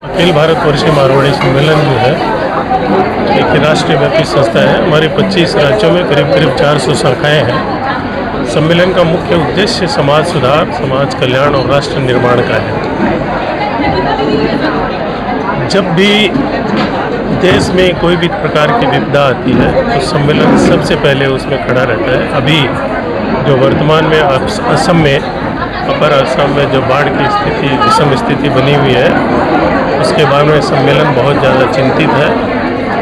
अखिल भारतवर्षीय मारवाड़ी सम्मेलन जो है एक राष्ट्रीय व्यापी संस्था है। हमारे 25 राज्यों में करीब 400 शाखाएं हैं। सम्मेलन का मुख्य उद्देश्य समाज सुधार, समाज कल्याण और राष्ट्र निर्माण का है। जब भी देश में कोई भी प्रकार की विपदा आती है तो सम्मेलन सबसे पहले उसमें खड़ा रहता है। अभी जो वर्तमान में असम में अपर असम में जो बाढ़ की स्थिति, विषम स्थिति बनी हुई है, उसके बारे में सम्मेलन बहुत ज़्यादा चिंतित है।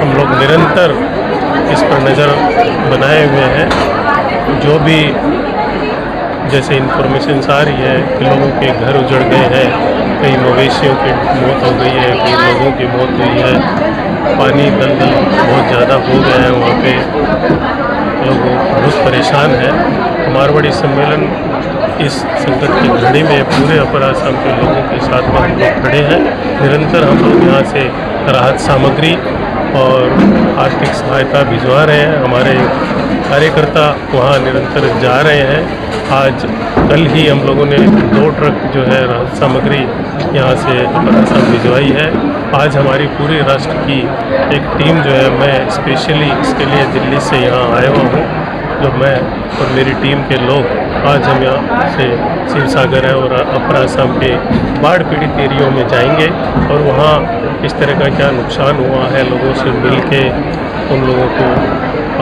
हम लोग निरंतर इस पर नज़र बनाए हुए हैं। जो भी जैसे इन्फॉर्मेशन आ रही है कि लोगों के घर उजड़ गए हैं, कई मवेशियों की मौत हो गई है, कई लोगों की मौत हुई है, पानी दलदल बहुत ज़्यादा हो गया है, वहाँ पे लोग बहुत परेशान हैं। मारवाड़ी सम्मेलन इस संकट की घड़ी में पूरे अपर असम के लोगों के साथ में हम लोग खड़े हैं। निरंतर हम लोग यहाँ से राहत सामग्री और आर्थिक सहायता भिजवा रहे हैं। हमारे कार्यकर्ता वहाँ निरंतर जा रहे हैं। आज कल ही हम लोगों ने 2 ट्रक जो है राहत सामग्री यहाँ से अपर असम भिजवाई है। आज हमारी पूरे राष्ट्र की एक टीम जो है, मैं स्पेशली इसके लिए दिल्ली से यहाँ आया हुआ हूँ। जो मैं और मेरी टीम के लोग आज हम यहाँ से शिव सागर है और अपर असम के बाढ़ पीड़ित एरियो में जाएंगे और वहाँ इस तरह का क्या नुकसान हुआ है, लोगों से मिल के उन लोगों को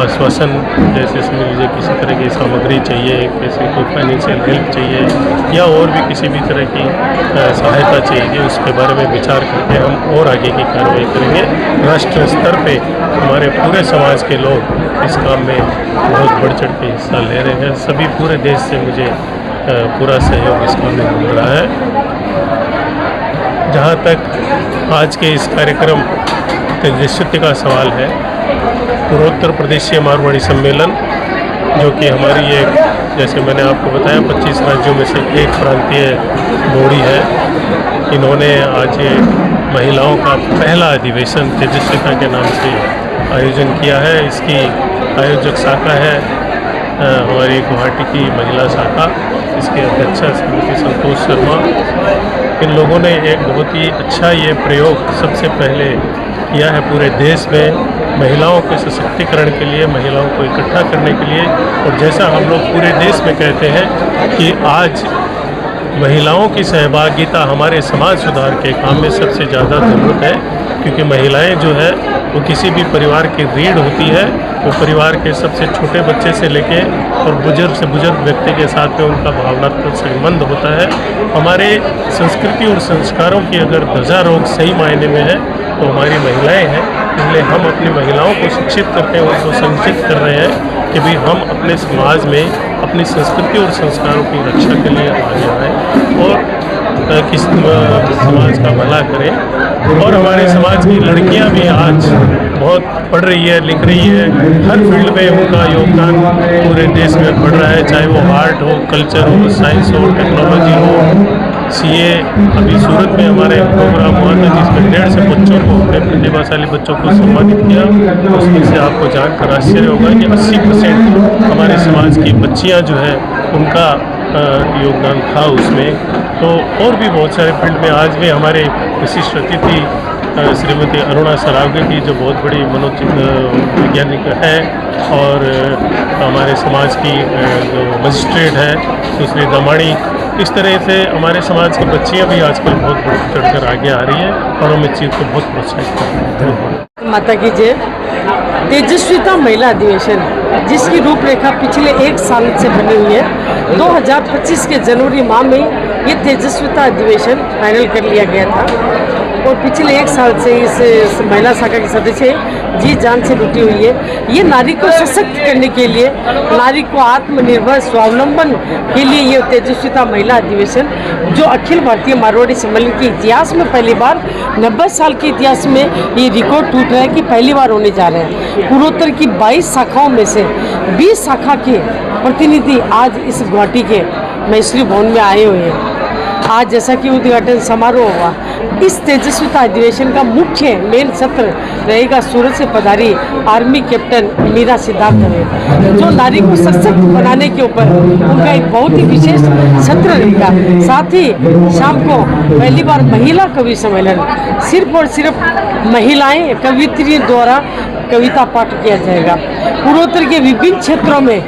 आश्वासन, जैसे समझ लीजिए किसी तरह की सामग्री चाहिए, किसी को फाइनेंशियल हेल्प चाहिए या और भी किसी भी तरह की सहायता चाहिए, उसके बारे में विचार करके हम और आगे की कार्रवाई करेंगे। राष्ट्रीय स्तर पे हमारे पूरे समाज के लोग इस काम में बहुत बढ़ चढ़ के हिस्सा ले रहे हैं। सभी पूरे देश से मुझे पूरा सहयोग इस काम में मिल रहा है। जहाँ तक आज के इस कार्यक्रम तेजस्वी का सवाल है, पूर्वोत्तर प्रदेशीय मारवाड़ी सम्मेलन जो कि हमारी एक, जैसे मैंने आपको बताया, 25 राज्यों में से एक प्रांतीय बॉडी है। इन्होंने आज ये महिलाओं का पहला अधिवेशन तेजस्विता के नाम से आयोजन किया है। इसकी आयोजक शाखा है हमारी गुवाहाटी की महिला शाखा, इसके अध्यक्षा श्रीमती संतोष शर्मा। इन लोगों ने एक बहुत ही अच्छा ये प्रयोग सबसे पहले किया है पूरे देश में, महिलाओं के सशक्तिकरण के लिए, महिलाओं को इकट्ठा करने के लिए। और जैसा हम लोग पूरे देश में कहते हैं कि आज महिलाओं की सहभागिता हमारे समाज सुधार के काम में सबसे ज़्यादा ज़रूरत है, क्योंकि महिलाएं जो है वो किसी भी परिवार की रीढ़ होती है। वो परिवार के सबसे छोटे बच्चे से लेके और बुजुर्ग से बुजुर्ग व्यक्ति के साथ में उनका भावनात्मक संबंध होता है। हमारे संस्कृति और संस्कारों की अगर ध्वजारोहण सही मायने में है तो हमारी महिलाएं हैं। इसलिए हम अपनी महिलाओं को शिक्षित करते हैं, उनको संचित कर रहे हैं कि भाई हम अपने समाज में अपनी संस्कृति और संस्कारों की रक्षा के लिए आगे आएँ और किस समाज का भला करें। और हमारे समाज की लड़कियां भी आज बहुत पढ़ रही है, लिख रही है, हर फील्ड में उनका योगदान पूरे देश में बढ़ रहा है, चाहे वो आर्ट हो, कल्चर हो, साइंस हो, टेक्नोलॉजी हो, सीए। अभी सूरत में हमारे प्रोग्राम हुआ था जिसमें 150 बच्चों को, अपने प्रतिभाशाली बच्चों को सम्मानित किया। उसमें से आपको जानकर आश्चर्य होगा कि 80% हमारे समाज की बच्चियां जो है उनका योगदान था उसमें। तो और भी बहुत सारे फील्ड में आज भी हमारे विशिष्ट अतिथि श्रीमती अरुणा सरावगे की, जो बहुत बड़ी मनोवैज्ञानिक है, और हमारे समाज की जो मजिस्ट्रेट है सुश्री दमाणी। इस तरह से हमारे समाज की बच्चियां भी आजकल बहुत बढ़ चढ़कर आगे आ रही हैं और हम इस चीज़ को बहुत प्रोत्साहित करते हैं। माता की जय। तेजस्विता महिला अधिवेशन जिसकी रूपरेखा पिछले 1 साल से बनी हुई है, 2025 के जनवरी माह में ये तेजस्विता अधिवेशन फाइनल कर लिया गया था और पिछले 1 साल से इस महिला शाखा की सदस्य जी जान से जुटी हुई है। ये नारी को सशक्त करने के लिए, नारी को आत्मनिर्भर स्वावलंबन के लिए ये तेजस्विता महिला अधिवेशन, जो अखिल भारतीय मारवाड़ी सम्मेलन के इतिहास में पहली बार, 90 साल के इतिहास में ये रिकॉर्ड टूट रहा है कि पहली बार होने जा रहे हैं। पूर्वोत्तर की 22 शाखाओं में से 20 शाखा के प्रतिनिधि आज इस गुवाहाटी के मैत्री भवन में आए हुए हैं। आज जैसा कि उद्घाटन समारोह हुआ, इस तेजस्विता अधिवेशन का मुख्य मेन सत्र रहेगा सूरत से पधारी आर्मी कैप्टन मीरा सिद्धार्थ में, जो नारी को सशक्त बनाने के ऊपर उनका एक बहुत ही विशेष सत्र रहेगा। साथ ही शाम को पहली बार महिला कवि सम्मेलन, सिर्फ और सिर्फ महिलाएं कवियत्रियों द्वारा कविता पाठ किया जाएगा। पूर्वोत्तर के विभिन्न क्षेत्रों में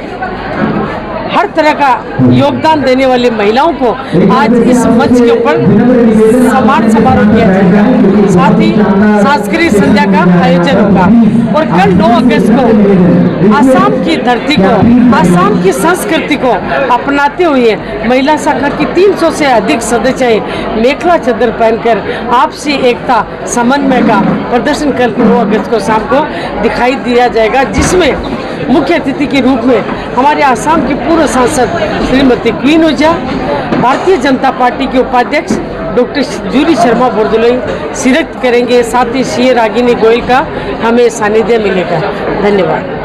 हर तरह का योगदान देने वाली महिलाओं को आज इस मंच के ऊपर सम्मान समारोह किया जाएगा। साथ ही सांस्कृतिक संध्या का आयोजन होगा और कल 9 अगस्त को आसाम की धरती को, आसाम की संस्कृति को अपनाते हुए महिला शाखा की 300 से अधिक सदस्य मेखला चादर पहनकर आपसी एकता समन्वय का प्रदर्शन कल 9 अगस्त को शाम को दिखाई दिया जाएगा, जिसमें मुख्य अतिथि के रूप में हमारे आसाम की पूर्व सांसद श्रीमती क्वीन ओझा, भारतीय जनता पार्टी के उपाध्यक्ष डॉक्टर जूली शर्मा बोरदोलोई शिरकत करेंगे। साथ ही सी रागिनी गोयल का हमें सानिध्य मिलेगा। धन्यवाद।